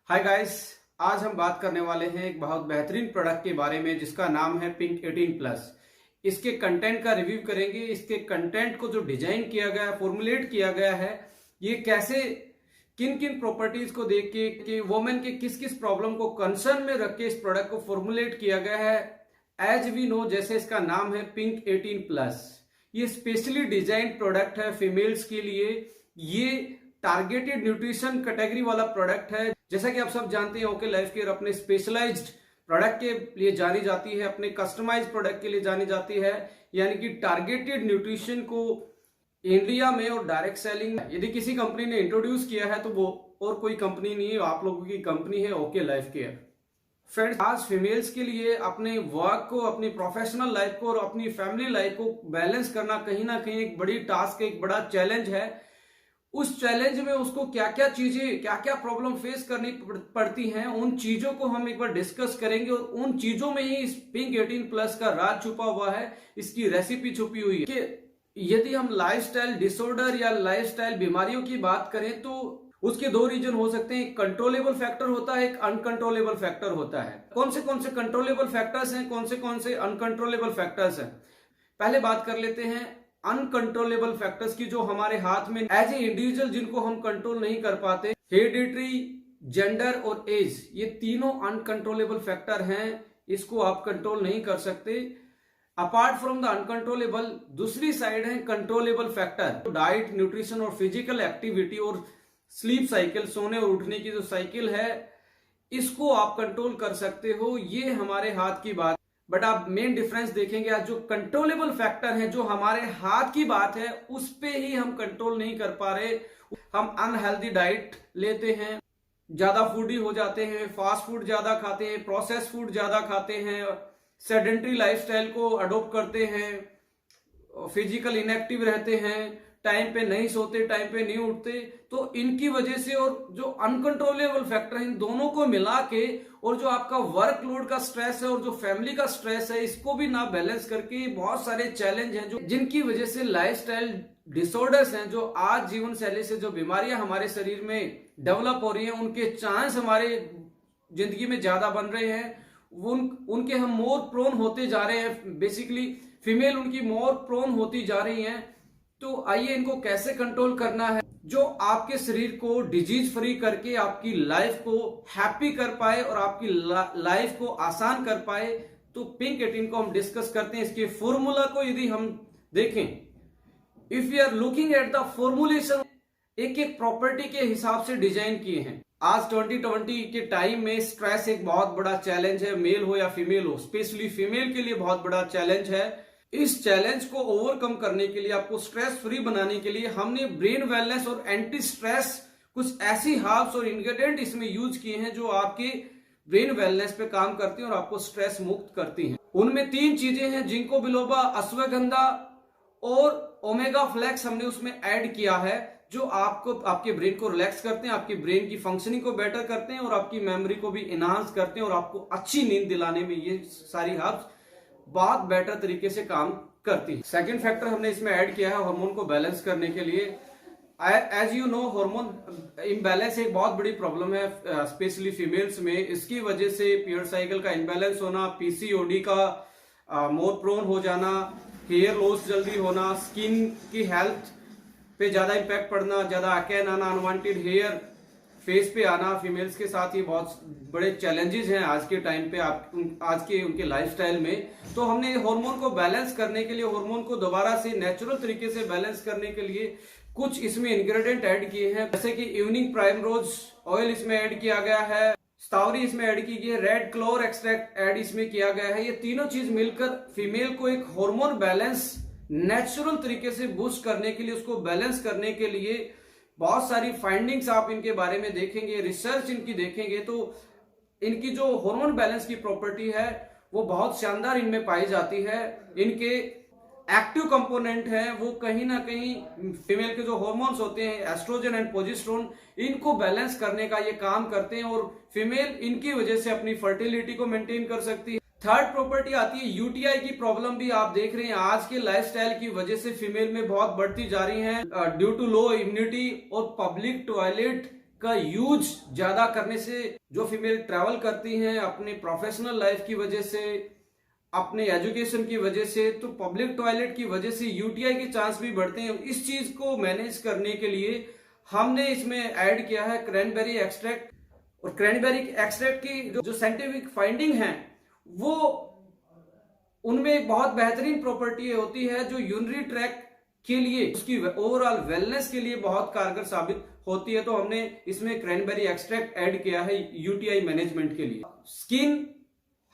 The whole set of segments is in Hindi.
हाय गाइस, आज हम बात करने वाले हैं एक बहुत बेहतरीन प्रोडक्ट के बारे में जिसका नाम है पिंक 18 प्लस। इसके कंटेंट का रिव्यू करेंगे। इसके कंटेंट को जो डिजाइन किया गया है, फॉर्मुलेट किया गया है, ये कैसे किन किन प्रॉपर्टीज को देख के कि वुमेन के किस किस प्रॉब्लम को कंसर्न में रख के इस प्रोडक्ट को फॉर्मुलेट किया गया है। एज वी नो, जैसे इसका नाम है पिंक 18 प्लस, ये स्पेशली डिजाइन प्रोडक्ट है फीमेल्स के लिए। ये टारगेटेड न्यूट्रिशन कैटेगरी वाला प्रोडक्ट है। जैसा कि आप सब जानते हैं, ओके लाइफ केयर अपने स्पेशलाइज्ड प्रोडक्ट के लिए जानी जाती है, अपने कस्टमाइज्ड प्रोडक्ट के लिए जानी जाती है। यानी कि टारगेटेड न्यूट्रिशन को इंडिया में और डायरेक्ट सेलिंग यदि किसी कंपनी ने इंट्रोड्यूस किया है तो वो और कोई कंपनी नहीं है, आप लोगों की कंपनी है ओके लाइफ केयर। फ्रेंड्स, आज फीमेल्स के लिए अपने वर्क को, अपनी प्रोफेशनल लाइफ को और अपनी फैमिली लाइफ को बैलेंस करना कहीं ना कहीं एक बड़ी टास्क है, एक बड़ा चैलेंज है। उस चैलेंज में उसको क्या क्या चीजें, क्या क्या प्रॉब्लम फेस करनी पड़ती हैं, उन चीजों को हम एक बार डिस्कस करेंगे। और उन चीजों में ही इस पिंक 18 प्लस का राज छुपा हुआ है, इसकी रेसिपी छुपी हुई है। कि यदि हम लाइफस्टाइल डिसऑर्डर या लाइफस्टाइल बीमारियों की बात करें तो उसके दो रीजन हो सकते हैं। एक कंट्रोलेबल फैक्टर होता है, एक अनकंट्रोलेबल फैक्टर होता है। कौन से कंट्रोलेबल फैक्टर्स हैं, कौन से अनकंट्रोलेबल फैक्टर्स हैं, पहले बात कर लेते हैं अनकंट्रोलेबल फैक्टर्स की, जो हमारे हाथ में एज ए इंडिविजुअल जिनको हम कंट्रोल नहीं कर पाते। हेरिडिटरी, जेंडर और एज, ये तीनों अनकंट्रोलेबल फैक्टर हैं, इसको आप कंट्रोल नहीं कर सकते। अपार्ट फ्रॉम द अनकंट्रोलेबल, दूसरी साइड है कंट्रोलेबल फैक्टर। डाइट, न्यूट्रिशन और फिजिकल एक्टिविटी और स्लीप साइकिल, सोने और उठने की जो साइकिल है, इसको आप कंट्रोल कर सकते हो, ये हमारे हाथ की बात। बट आप मेन डिफरेंस देखेंगे, आज जो कंट्रोलेबल फैक्टर है, जो हमारे हाथ की बात है, उस पे ही हम कंट्रोल नहीं कर पा रहे। हम अनहेल्दी डाइट लेते हैं, ज्यादा फूडी हो जाते हैं, फास्ट फूड ज्यादा खाते हैं, प्रोसेस फूड ज्यादा खाते हैं, सेडेंट्री लाइफस्टाइल को अडॉप्ट करते हैं, फिजिकल इनएक्टिव रहते हैं, टाइम पे नहीं सोते, टाइम पे नहीं उठते। तो इनकी वजह से और जो अनकंट्रोलेबल फैक्टर है, इन दोनों को मिला के, और जो आपका वर्कलोड का स्ट्रेस है और जो फैमिली का स्ट्रेस है, इसको भी ना बैलेंस करके बहुत सारे चैलेंज हैं जो जिनकी वजह से लाइफस्टाइल डिसऑर्डर्स हैं, जो आज जीवन शैली से जो बीमारियां हमारे शरीर में डेवलप हो रही हैं, उनके चांस हमारे जिंदगी में ज्यादा बन रहे हैं। उनके हम मोर प्रोन होते जा रहे हैं। बेसिकली फीमेल उनकी मोर प्रोन होती जा रही हैं। तो आइए इनको कैसे कंट्रोल करना है, जो आपके शरीर को डिजीज फ्री करके आपकी लाइफ को हैप्पी कर पाए और आपकी लाइफ को आसान कर पाए। तो पिंक 18 को हम डिस्कस करते हैं। इसके फॉर्मूला को यदि हम देखें, if you are looking at the formulation, एक एक प्रॉपर्टी के हिसाब से डिजाइन किए हैं। आज 2020 के टाइम में स्ट्रेस एक बहुत बड़ा चैलेंज है, मेल हो या फीमेल हो, स्पेशली फीमेल के लिए बहुत बड़ा चैलेंज है। इस चैलेंज को ओवरकम करने के लिए, आपको स्ट्रेस फ्री बनाने के लिए, हमने ब्रेन वेलनेस और एंटी स्ट्रेस कुछ ऐसी हर्ब्स और इंग्रेडिएंट इसमें यूज किए हैं जो आपके ब्रेन वेलनेस पे काम करती हैं और आपको स्ट्रेस मुक्त करती हैं। उनमें 3 चीजें हैं, जिंको बिलोबा, अश्वगंधा और ओमेगा फ्लेक्स हमने उसमें ऐड किया है, जो आपको आपके ब्रेन को रिलैक्स करते हैं, आपकी ब्रेन की फंक्शनिंग को बेटर करते हैं और आपकी मेमोरी को भी इनहांस करते हैं और आपको अच्छी नींद दिलाने में ये सारी हर्ब्स बहुत बेटर तरीके से काम करती है। सेकंड फैक्टर हमने इसमें ऐड किया है हार्मोन को बैलेंस करने के लिए। As you know, hormone imbalance एक बहुत बड़ी प्रॉब्लम है, स्पेशली फीमेल्स में। इसकी वजह से पीरियड साइकिल का इम्बैलेंस होना, पीसीओडी का मोर प्रोन हो जाना, हेयर लॉस जल्दी होना, स्किन की हेल्थ पे ज्यादा इंपैक्ट पड़ना, ज्यादा एक्ने आना, अनवांटेड हेयर फेस पे आना, फीमेल्स के साथ ये बहुत बड़े चैलेंजेस हैं आज के टाइम पे, आज के उनके लाइफस्टाइल में। तो हमने हार्मोन को बैलेंस करने के लिए, हार्मोन को दोबारा से नेचुरल तरीके से बैलेंस करने के लिए कुछ इसमें इंग्रेडिएंट ऐड किए हैं, जैसे कि इवनिंग प्राइमरोज ऑयल इसमें ऐड किया गया है, स्टावरी इसमें ऐड की गई है, रेड क्लोर एक्सट्रैक्ट ऐड इसमें किया गया है। ये तीनों चीज मिलकर फीमेल को एक हार्मोन बैलेंस नेचुरल तरीके से बूस्ट करने के लिए, उसको बैलेंस करने के लिए बहुत सारी फाइंडिंग्स आप इनके बारे में देखेंगे, रिसर्च इनकी देखेंगे, तो इनकी जो हार्मोन बैलेंस की प्रॉपर्टी है वो बहुत शानदार इनमें पाई जाती है। इनके एक्टिव कंपोनेंट हैं वो कहीं ना कहीं फीमेल के जो हार्मोन्स होते हैं, एस्ट्रोजन एंड प्रोजेस्टेरोन, इनको बैलेंस करने का ये काम करते हैं और फीमेल इनकी वजह से अपनी फर्टिलिटी को मेंटेन कर सकती है। थर्ड प्रॉपर्टी आती है यूटीआई की प्रॉब्लम। भी आप देख रहे हैं आज के लाइफस्टाइल की वजह से फीमेल में बहुत बढ़ती जा रही है, ड्यू टू लो इम्यूनिटी और पब्लिक टॉयलेट का यूज ज्यादा करने से जो फीमेल ट्रैवल करती हैं अपने प्रोफेशनल लाइफ की वजह से, अपने एजुकेशन की वजह से, तो पब्लिक टॉयलेट की वजह से यूटीआई के चांस भी बढ़ते हैं। इस चीज को मैनेज करने के लिए हमने इसमें ऐड किया है क्रैनबेरी एक्सट्रैक्ट। और क्रैनबेरी एक्सट्रैक्ट की जो साइंटिफिक फाइंडिंग है वो उनमें एक बहुत बेहतरीन प्रॉपर्टी होती है जो यूरिनरी ट्रैक के लिए, उसकी ओवरऑल वेलनेस के लिए बहुत कारगर साबित होती है। तो हमने इसमें क्रैनबेरी एक्सट्रैक्ट ऐड किया है यूटीआई मैनेजमेंट के लिए। स्किन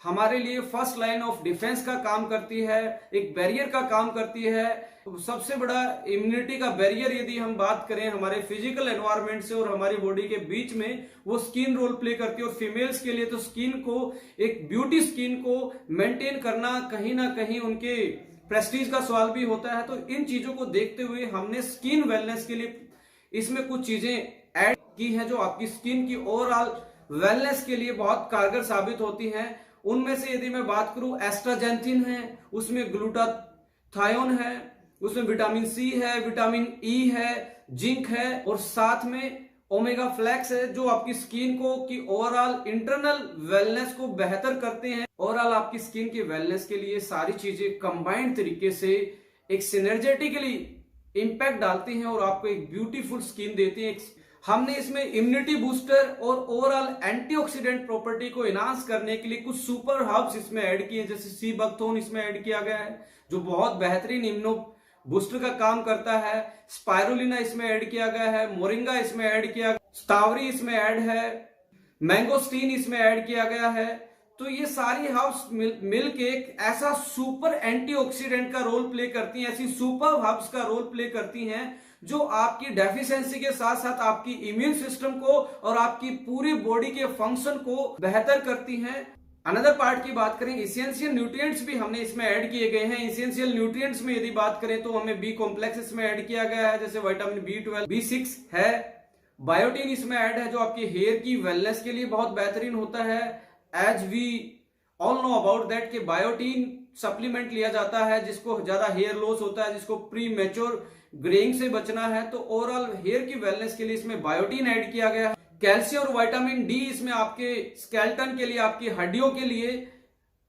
हमारे लिए फर्स्ट लाइन ऑफ डिफेंस का काम करती है, एक बैरियर का काम करती है। सबसे बड़ा इम्यूनिटी का बैरियर यदि हम बात करें हमारे फिजिकल एनवायरनमेंट से और हमारी बॉडी के बीच में, वो स्किन रोल प्ले करती है। और फीमेल्स के लिए तो स्किन को, एक ब्यूटी स्किन को मेंटेन करना कहीं ना कहीं उनके प्रेस्टीज का सवाल भी होता है। तो इन चीजों को देखते हुए हमने स्किन वेलनेस के लिए इसमें कुछ चीजें ऐड की हैं जो आपकी स्किन की ओवरऑल वेलनेस के लिए बहुत कारगर साबित होती हैं। उनमें से यदि मैं बात करूं, एस्ट्राजेंथिन है, उसमें ग्लूटाथायोन है, उसमें विटामिन सी है, विटामिन ई है, जिंक है और साथ में ओमेगा फ्लैक्स है जो आपकी स्किन को की ओवरऑल इंटरनल वेलनेस को बेहतर करते हैं। ओवरऑल आपकी स्किन की वेलनेस के लिए सारी चीजें कंबाइंड तरीके से एक सिनर्जेटिकली इंपैक्ट डालती हैं और आपको एक ब्यूटीफुल स्किन देती हैं। हमने इसमें इम्यूनिटी बूस्टर और ओवरऑल एंटीऑक्सीडेंट प्रॉपर्टी को इनहांस करने के लिए कुछ सुपर हर्ब्स इसमें ऐड किए, जैसे सी बकथोर्न इसमें ऐड किया गया है जो बहुत बेहतरीन इम्यूनो बूस्टर का काम करता है। स्पाइरुलिना इसमें ऐड किया गया है, मोरिंगा इसमें ऐड किया, स्टावरी इसमें ऐड है, मैंगोस्टीन इसमें ऐड किया गया है। तो ये सारी हर्ब्स मिलके एक ऐसा सुपर एंटीऑक्सीडेंट का रोल प्ले करती हैं, ऐसी सुपर हर्ब्स का रोल प्ले करती हैं जो आपकी डेफिशिएंसी के साथ साथ आपकी इम्यून सिस्टम को और आपकी पूरी बॉडी के फंक्शन को बेहतर करती हैं। अनदर पार्ट की बात करें, इसेंशियल न्यूट्रिएंट्स भी हमने इसमें ऐड किए गए हैं। इसेंशियल न्यूट्रिएंट्स में यदि बात करें तो हमें बी कॉम्प्लेक्स इसमें ऐड किया गया है, जैसे विटामिन B12, B6 है, बायोटीन इसमें ऐड है जो आपकी हेयर की वेलनेस के लिए बहुत बेहतरीन होता है। As we all know about that कि बायोटीन सप्लीमेंट लिया जाता है जिसको ज्यादा हेयर लॉस होता है, जिसको प्री मैच्योर ग्रेइंग से बचना है, तो ओवरऑल हेयर की वेलनेस के लिए इसमें बायोटीन ऐड किया गया है। कैल्शियम और विटामिन डी इसमें आपके स्केलेटन के लिए, आपकी हड्डियों के लिए,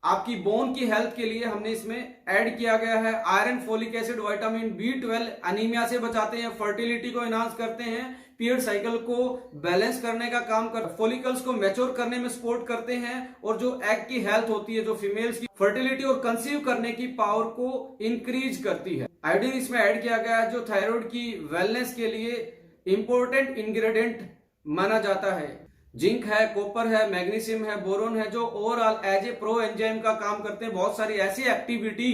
आपकी बोन की हेल्थ के लिए हमने इसमें ऐड किया गया है। Iron, folic acid, vitamin B12 anaemia से बचाते हैं, फर्टिलिटी को एनहांस करते हैं, पीरियड साइकिल को बैलेंस करने का काम कर, फॉलिकल्स को मैच्योर करने में सपोर्ट करते हैं और जो एग की हेल्थ होती है, जो फीमेल्स की फर्टिलिटी और कंसीव करने की पावर को इंक्रीज करती है। आयोडीन इसमें ऐड किया गया है जो थायराइड की वेलनेस के लिए इंपॉर्टेंट इंग्रेडिएंट माना जाता है। जिंक है, कॉपर है, मैग्नीशियम है, बोरोन है जो overall as a pro enzyme का काम करते हैं। बहुत सारी ऐसी एक्टिविटी,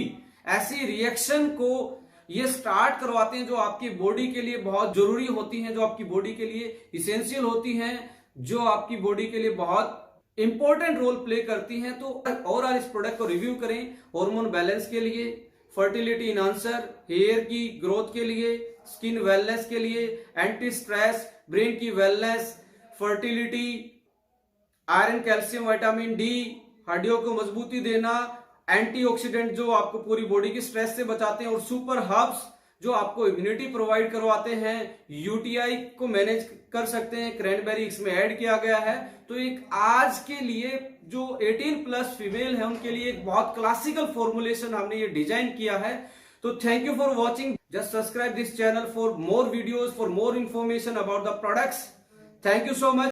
ऐसी रिएक्शन को ये स्टार्ट करवाते हैं जो आपकी बॉडी के लिए बहुत जरूरी होती हैं, जो आपकी बॉडी के लिए इसेंशियल होती हैं, जो आपकी बॉडी के लिए बहुत इंपॉर्टेंट रोल प्ले करती हैं। तो ओवरऑल इस प्रोडक्ट को रिव्यू करें, हार्मोन बैलेंस के लिए, फर्टिलिटी इनहांसर, हेयर की ग्रोथ के लिए, स्किन वेलनेस के लिए, एंटी स्ट्रेस, ब्रेन की wellness, fertility, iron, calcium, vitamin D, हड्डियों को मजबूती देना, एंटीऑक्सीडेंट जो आपको पूरी बॉडी की स्ट्रेस से बचाते हैं और सुपर हर्ब्स जो आपको इम्यूनिटी प्रोवाइड करवाते हैं, यूटीआई को मैनेज कर सकते हैं, क्रैनबेरी इसमें ऐड किया गया है। तो एक आज के लिए जो 18+ फीमेल है उनके लिए एक बहुत क्लासिकल फॉर्मुलेशन हमने ये डिजाइन किया है। तो thank you for watching, just subscribe this channel for more videos, for more information about the products. Thank you so much.